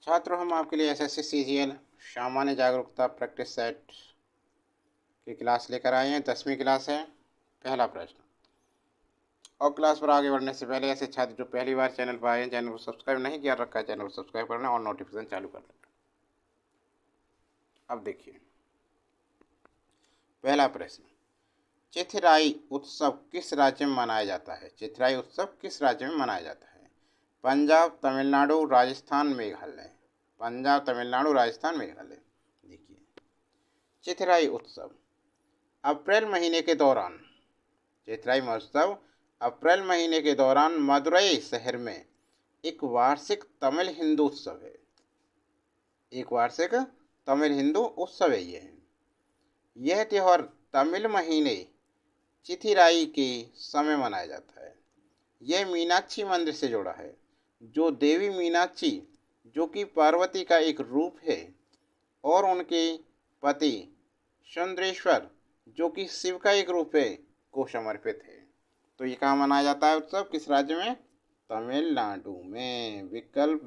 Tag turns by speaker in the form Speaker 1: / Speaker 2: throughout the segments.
Speaker 1: छात्रों, हम आपके लिए एसएससी सीजीएल सामान्य जागरूकता प्रैक्टिस सेट की क्लास लेकर आए हैं। 10वीं क्लास है। पहला प्रश्न। और क्लास पर आगे बढ़ने से पहले ऐसे छात्र जो पहली बार चैनल पर आए हैं, चैनल को सब्सक्राइब नहीं किया रखा है, चैनल को सब्सक्राइब करना और नोटिफिकेशन चालू कर देना। अब देखिए पहला प्रश्न। चिथिराई उत्सव किस राज्य में मनाया जाता है? चिथिराई उत्सव किस राज्य में मनाया जाता है? पंजाब, तमिलनाडु, राजस्थान, मेघालय। पंजाब, तमिलनाडु, राजस्थान, मेघालय। देखिए चिथिराई उत्सव अप्रैल महीने के दौरान चिथिराई महोत्सव अप्रैल महीने के दौरान मदुरई शहर में एक वार्षिक तमिल हिंदू उत्सव है। एक वार्षिक तमिल हिंदू उत्सव है यह त्यौहार तमिल महीने चिथिराई के समय मनाया जाता है। यह मीनाक्षी मंदिर से जुड़ा है, जो देवी मीनाक्षी, जो कि पार्वती का एक रूप है, और उनके पति सुंदरेश्वर, जो कि शिव का एक रूप है, को समर्पित है। तो ये कहाँ मनाया जाता है उत्सव? किस राज्य में? तमिलनाडु में। विकल्प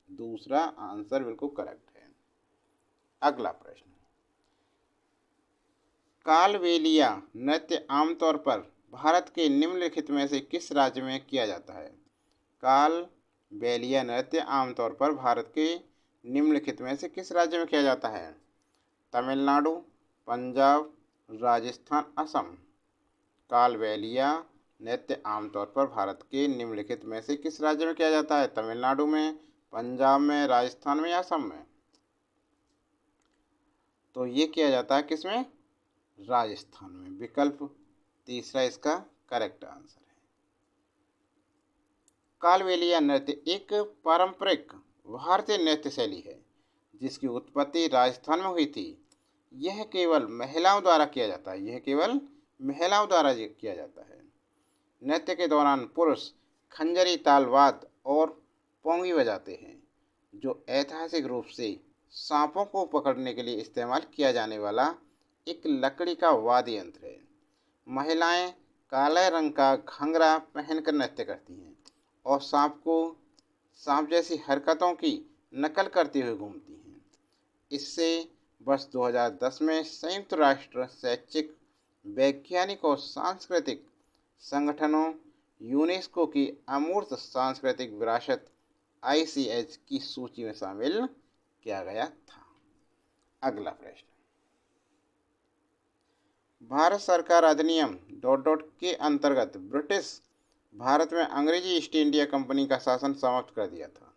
Speaker 1: दूसरा आंसर बिल्कुल करेक्ट है। अगला प्रश्न। कालबेलिया नृत्य आमतौर पर भारत के निम्नलिखित में से किस राज्य में किया जाता है? कालबेलिया नृत्य आमतौर पर भारत के निम्नलिखित में से किस राज्य में किया जाता है? तमिलनाडु, पंजाब, राजस्थान, असम। कालबेलिया नृत्य आमतौर पर भारत के निम्नलिखित में से किस राज्य में किया जाता है? तमिलनाडु में, पंजाब में, राजस्थान में या असम में? तो ये किया जाता है किसमें? राजस्थान में। विकल्प तीसरा इसका करेक्ट आंसर है। कालबेलिया नृत्य एक पारंपरिक भारतीय नृत्य शैली है जिसकी उत्पत्ति राजस्थान में हुई थी। यह केवल महिलाओं द्वारा किया जाता है। यह केवल महिलाओं द्वारा किया जाता है। नृत्य के दौरान पुरुष खंजरी, तालवाद और पोंगी बजाते हैं, जो ऐतिहासिक रूप से सांपों को पकड़ने के लिए इस्तेमाल किया जाने वाला एक लकड़ी का वाद्य यंत्र है। महिलाएं काले रंग का घंघरा पहनकर नृत्य करती हैं और सांप जैसी हरकतों की नकल करते हुए घूमती हैं। इससे वर्ष 2010 में संयुक्त राष्ट्र शैक्षिक, वैज्ञानिक और सांस्कृतिक संगठनों यूनेस्को की अमूर्त सांस्कृतिक विरासत ICH की सूची में शामिल किया गया था। अगला प्रश्न। भारत सरकार अधिनियम ... के अंतर्गत ब्रिटिश भारत में अंग्रेजी ईस्ट इंडिया कंपनी का शासन समाप्त कर दिया था।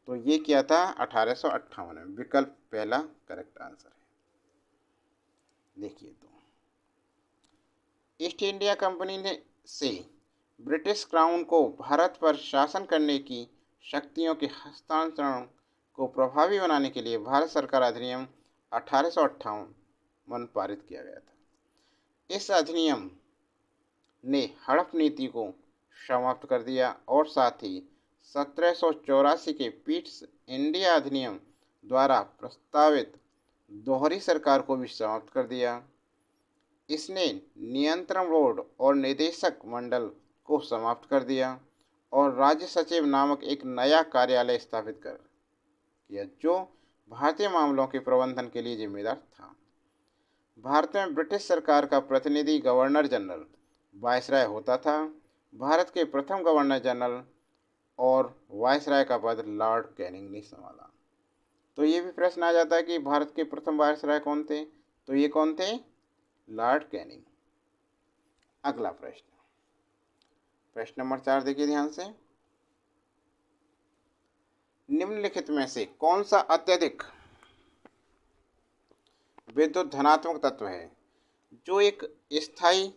Speaker 1: तो ये किया था 1858 में। विकल्प पहला करेक्ट आंसर है। देखिए तो ईस्ट इंडिया कंपनी ने से ब्रिटिश क्राउन को भारत पर शासन करने की शक्तियों के हस्तांतरण को प्रभावी बनाने के लिए भारत सरकार अधिनियम 1858 पारित किया गया था। इस अधिनियम ने हड़प नीति को समाप्त कर दिया और साथ ही 1784 के पीट्स इंडिया अधिनियम द्वारा प्रस्तावित दोहरी सरकार को भी समाप्त कर दिया। इसने नियंत्रण बोर्ड और निदेशक मंडल को समाप्त कर दिया और राज्य सचिव नामक एक नया कार्यालय स्थापित कर किया, जो भारतीय मामलों के प्रबंधन के लिए जिम्मेदार था। भारत में ब्रिटिश सरकार का प्रतिनिधि गवर्नर जनरल वायसराय होता था। भारत के प्रथम गवर्नर जनरल और वायसराय का पद लॉर्ड कैनिंग ने संभाला। तो ये भी प्रश्न आ जाता है कि भारत के प्रथम वायसराय कौन थे? तो ये कौन थे? Lord Canning. अगला प्रश्न, प्रश्न नंबर 4 देखिए ध्यान से। निम्नलिखित में से कौन सा अत्यधिक विद्युत धनात्मक तत्व है जो एक स्थायी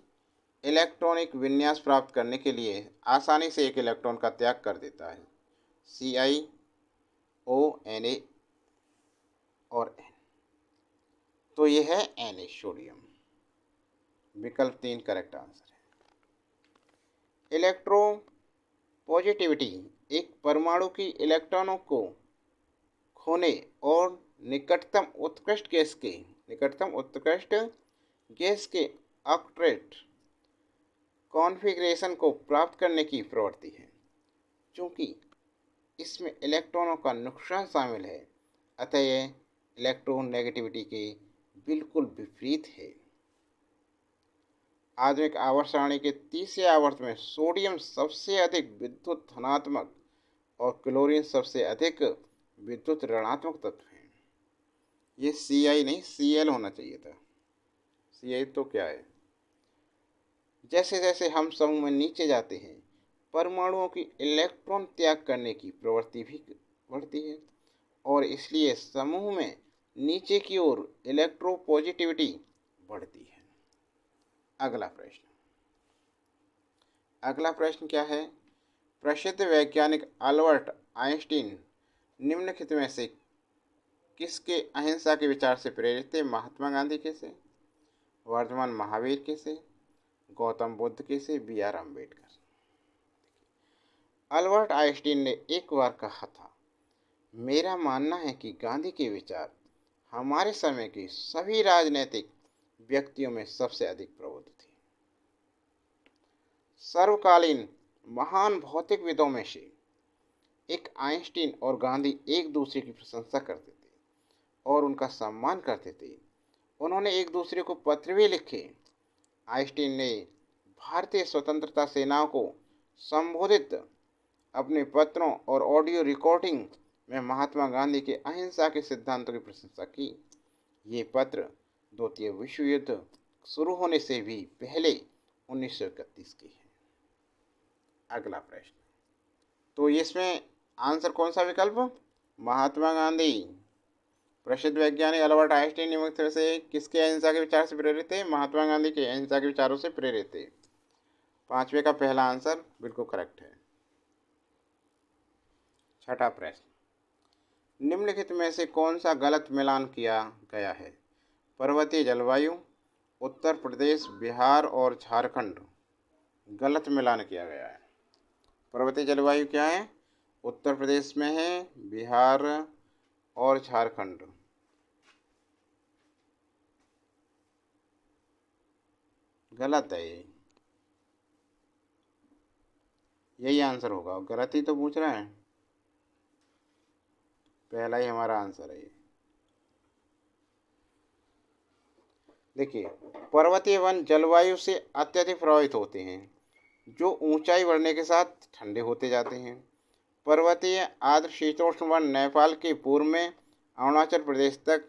Speaker 1: इलेक्ट्रॉनिक विन्यास प्राप्त करने के लिए आसानी से एक इलेक्ट्रॉन का त्याग कर देता है? CiO, Na और N। तो यह है Na, सोडियम। विकल्प 3 करेक्ट आंसर है। इलेक्ट्रोपॉजिटिविटी एक परमाणु की इलेक्ट्रॉनों को खोने और निकटतम उत्कृष्ट गैस के ऑक्टेट कॉन्फ़िगरेशन को प्राप्त करने की प्रवृत्ति है। चूंकि इसमें इलेक्ट्रॉनों का नुकसान शामिल है, अतः यह इलेक्ट्रोनेगेटिविटी के बिल्कुल विपरीत है। आधुनिक आवर्त सारणी के तीसरे आवर्त में सोडियम सबसे अधिक विद्युत धनात्मक और क्लोरीन सबसे अधिक विद्युत ऋणात्मक तत्व हैं। ये Ci नहीं Cl होना चाहिए था। Ci तो क्या है? जैसे जैसे हम समूह में नीचे जाते हैं, परमाणुओं की इलेक्ट्रॉन त्याग करने की प्रवृत्ति भी बढ़ती है और इसलिए समूह में नीचे की ओर इलेक्ट्रोपॉजिटिविटी बढ़ती है। अगला प्रश्न क्या है? प्रसिद्ध वैज्ञानिक अल्बर्ट आइंस्टीन निम्नलिखित में से किसके अहिंसा के विचार से प्रेरित थे? महात्मा गांधी के से, वर्धमान महावीर के से, गौतम बुद्ध के से, B.R. अम्बेडकर। अल्बर्ट आइंस्टीन ने एक बार कहा था, मेरा मानना है कि गांधी के विचार हमारे समय के सभी राजनीतिक व्यक्तियों में सबसे अधिक प्रबुद्ध थे। सर्वकालीन महान भौतिकविदों में से एक आइंस्टीन और गांधी एक दूसरे की प्रशंसा करते थे और उनका सम्मान करते थे। उन्होंने एक दूसरे को पत्र भी लिखे। आइंस्टीन ने भारतीय स्वतंत्रता सेनाओं को संबोधित अपने पत्रों और ऑडियो रिकॉर्डिंग में महात्मा गांधी के अहिंसा के सिद्धांतों की प्रशंसा की। ये पत्र द्वितीय विश्व युद्ध शुरू होने से भी पहले 1931 के हैं। अगला प्रश्न, तो इसमें आंसर कौन सा विकल्प? महात्मा गांधी। प्रसिद्ध वैज्ञानिक अल्बर्ट आइंस्टीन निम्नलिखित से किसके अहिंसा के विचार से प्रेरित थे? महात्मा गांधी के अहिंसा के विचारों से प्रेरित थे। पांचवे का पहला आंसर बिल्कुल करेक्ट है। छठा प्रश्न, निम्नलिखित में से कौन सा गलत मिलान किया गया है? पर्वतीय जलवायु, उत्तर प्रदेश, बिहार और झारखंड। गलत मिलान किया गया है। पर्वतीय जलवायु क्या है? उत्तर प्रदेश में है, बिहार और झारखंड। गलत है ये, यही आंसर होगा। गलत ही तो पूछ रहा है, पहला ही हमारा आंसर है ये। देखिए, पर्वतीय वन जलवायु से अत्यधिक प्रभावित होते हैं, जो ऊंचाई बढ़ने के साथ ठंडे होते जाते हैं। पर्वतीय आर्द्र शीतोष्ण वन नेपाल के पूर्व में अरुणाचल प्रदेश तक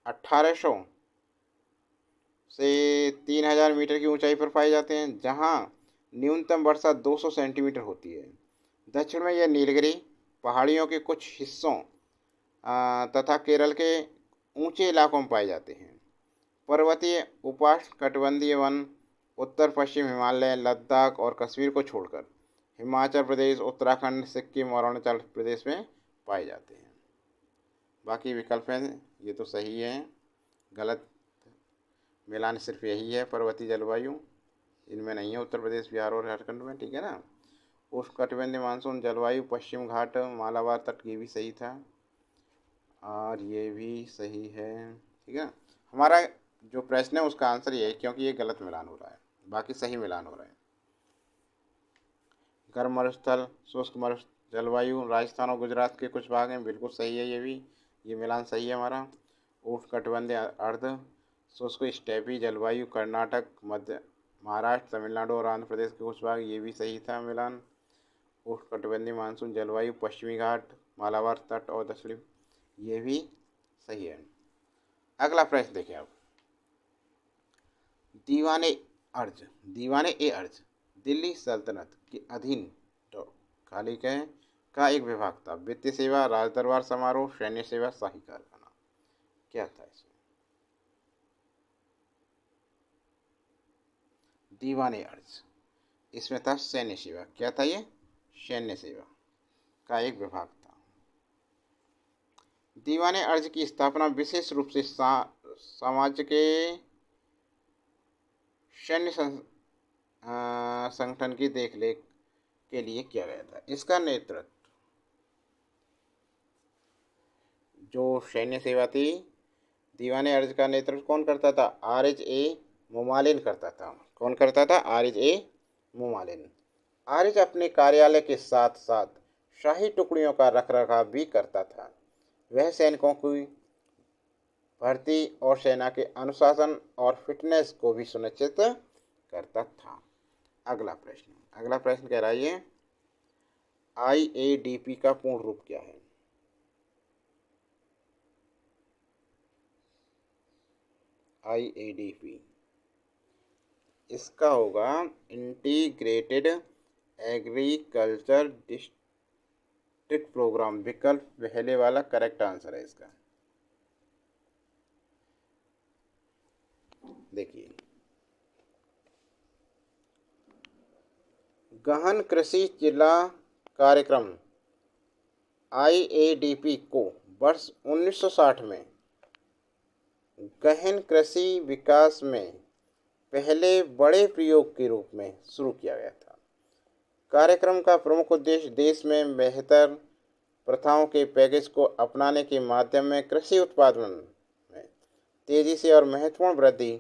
Speaker 1: 1800 से 3000 मीटर की ऊंचाई पर पाए जाते हैं, जहां न्यूनतम वर्षा 200 सेंटीमीटर होती है। दक्षिण में यह नीलगिरी पहाड़ियों के कुछ हिस्सों तथा केरल के ऊंचे इलाकों में पाए जाते हैं। पर्वतीय उपोष्णकटिबंधीय वन उत्तर पश्चिम हिमालय, लद्दाख और कश्मीर को छोड़कर हिमाचल प्रदेश, उत्तराखंड, सिक्किम और अरुणाचल प्रदेश में पाए जाते हैं। बाकी विकल्प हैं ये तो सही है, गलत मिलान सिर्फ यही है पर्वतीय जलवायु, इनमें नहीं है उत्तर प्रदेश, बिहार और झारखंड में। ठीक है ना। उष्णकटिबंधीय मानसून जलवायु पश्चिम घाट, मालाबार तट, ये भी सही था और ये भी सही है। ठीक है, हमारा जो प्रश्न है उसका आंसर ये है, क्योंकि ये गलत मिलान हो रहा है, बाकी सही मिलान हो रहा है। गर्म मरुस्थल, शुष्क मरुस्थल जलवायु राजस्थान और गुजरात के कुछ भाग हैं, बिल्कुल सही है ये भी, ये मिलान सही है हमारा। उष्णकटिबंधीय अर्ध शुष्क स्टेपी जलवायु कर्नाटक, मध्य महाराष्ट्र, तमिलनाडु और आंध्र प्रदेश के कुछ भाग, ये भी सही था मिलान। उष्णकटिबंधीय मानसून जलवायु पश्चिमी घाट, मालाबार तट और दक्षिणी, ये भी सही है। अगला प्रश्न देखिए आप, दीवाने ए अर्ज दिल्ली सल्तनत के अधीन तो खाली का एक विभाग था। वित्तीय सेवा, राजदरबार समारोह, सैन्य सेवा, शाही कारखाना। क्या था इसमें? दीवाने अर्ज, इसमें था सैन्य सेवा। क्या था ये? सैन्य सेवा का एक विभाग था। दीवाने अर्ज की स्थापना विशेष रूप से समाज के सैन्य संगठन की देखरेख के लिए किया गया था। इसका नेतृत्व, जो सैन्य सेवा थी, दीवाने अर्ज का नेतृत्व कौन करता था? R.H.A. मोमालिन करता था। कौन करता था? R.H.A. मोमालिन। आर्य अपने कार्यालय के साथ साथ शाही टुकड़ियों का रखरखाव भी करता था। वह सैनिकों की भर्ती और सेना के अनुशासन और फिटनेस को भी सुनिश्चित करता था। अगला प्रश्न कह रहा है ये IADP का पूर्ण रूप क्या है? IADP इसका होगा इंटीग्रेटेड एग्रीकल्चर डिस्ट्रिक्ट प्रोग्राम। विकल्प पहले वाला करेक्ट आंसर है इसका। देखिए, गहन कृषि जिला कार्यक्रम IADP को वर्ष 1960 में गहन कृषि विकास में पहले बड़े प्रयोग के रूप में शुरू किया गया था। कार्यक्रम का प्रमुख उद्देश्य देश में बेहतर प्रथाओं के पैकेज को अपनाने के माध्यम में कृषि उत्पादन में तेजी से और महत्वपूर्ण वृद्धि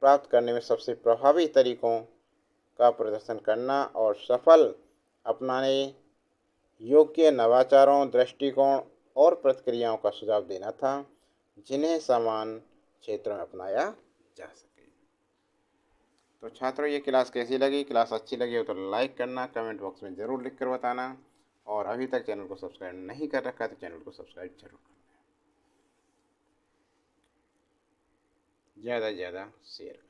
Speaker 1: प्राप्त करने में सबसे प्रभावी तरीकों का प्रदर्शन करना और सफल अपनाने योग्य नवाचारों, दृष्टिकोण और प्रतिक्रियाओं का सुझाव देना था, जिन्हें समान क्षेत्रों में अपनाया जा सके। तो छात्रों, ये क्लास कैसी लगी? क्लास अच्छी लगी हो तो लाइक करना, कमेंट बॉक्स में ज़रूर लिख कर बताना, और अभी तक चैनल को सब्सक्राइब नहीं कर रखा है तो चैनल को सब्सक्राइब जरूर करना, ज़्यादा से ज़्यादा शेयर करना।